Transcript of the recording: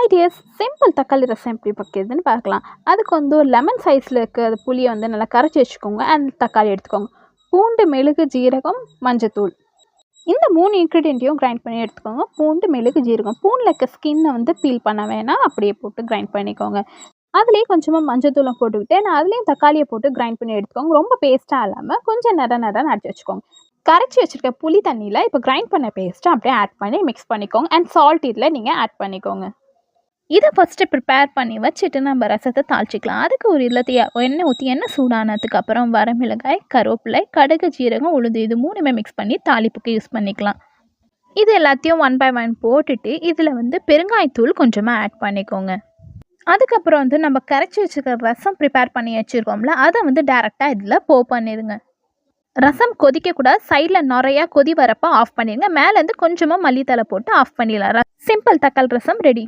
Hi tears, simple தக்காளி ரசம் எப்படி வைக்கிறதுன்னு பார்க்கலாம். அதுக்கு வந்து ஒரு லெமன் சைஸில் இருக்க புளியை வந்து நல்லா கரைச்சி வச்சுக்கோங்க. அண்ட் தக்காளி எடுத்துக்கோங்க. பூண்டு, மெழுகு, ஜீரகம், மஞ்சத்தூள், இந்த 3 இன்க்ரீடியண்ட்டையும் கிரைண்ட் பண்ணி எடுத்துக்கோங்க. பூண்டு, மெழுகு, ஜீரகம். பூண்டில் இருக்க ஸ்கின்னை வந்து பீல் பண்ண வேணாம், அப்படியே போட்டு கிரைண்ட் பண்ணிக்கோங்க. அதுலேயே கொஞ்சமாக மஞ்சத்தூளை போட்டுக்கிட்டு நான் அதுலேயும் தக்காளியை போட்டு கிரைண்ட் பண்ணி எடுத்துக்கோங்க. ரொம்ப பேஸ்ட்டாக இல்லாமல் கொஞ்சம் நட அடிச்சு வச்சுக்கோங்க. கரைச்சி வச்சுருக்க புளி தண்ணியில் இப்போ கிரைண்ட் பண்ண பேஸ்ட்டை அப்படியே ஆட் பண்ணி மிக்ஸ் பண்ணிக்கோங்க. அண்ட் சால்ட் இதில் நீங்கள் ஆட் பண்ணிக்கோங்க. இதை ஃபஸ்ட்டு ப்ரிப்பேர் பண்ணி வச்சுட்டு நம்ம ரசத்தை தாளிச்சிக்கலாம். அதுக்கு ஒரு இதில் எண்ணெய் ஊற்றி எண்ணெய் சூடானதுக்கப்புறம் வரமிளகாய், கருவேப்பிலை, கடுகு, ஜீரகம், உளுந்து இது 3மே மிக்ஸ் பண்ணி தாளிப்புக்கு யூஸ் பண்ணிக்கலாம். இது எல்லாத்தையும் 1 by 1 போட்டுட்டு இதில் வந்து பெருங்காயத்தூள் கொஞ்சமாக ஆட் பண்ணிக்கோங்க. அதுக்கப்புறம் வந்து நம்ம கரைச்சி வச்சுருக்க ரசம் ப்ரிப்பேர் பண்ணி வச்சுருக்கோம்ல, அதை வந்து டேரெக்டாக இதில் பண்ணிடுங்க. ரசம் கொதிக்கக்கூடாது, சைடில் நிறையா கொதி வரப்போ ஆஃப் பண்ணிடுங்க. மேலேருந்து கொஞ்சமாக மல்லித்தலை போட்டு ஆஃப் பண்ணிடலாம். சிம்பிள் தக்காளி ரசம் ரெடி.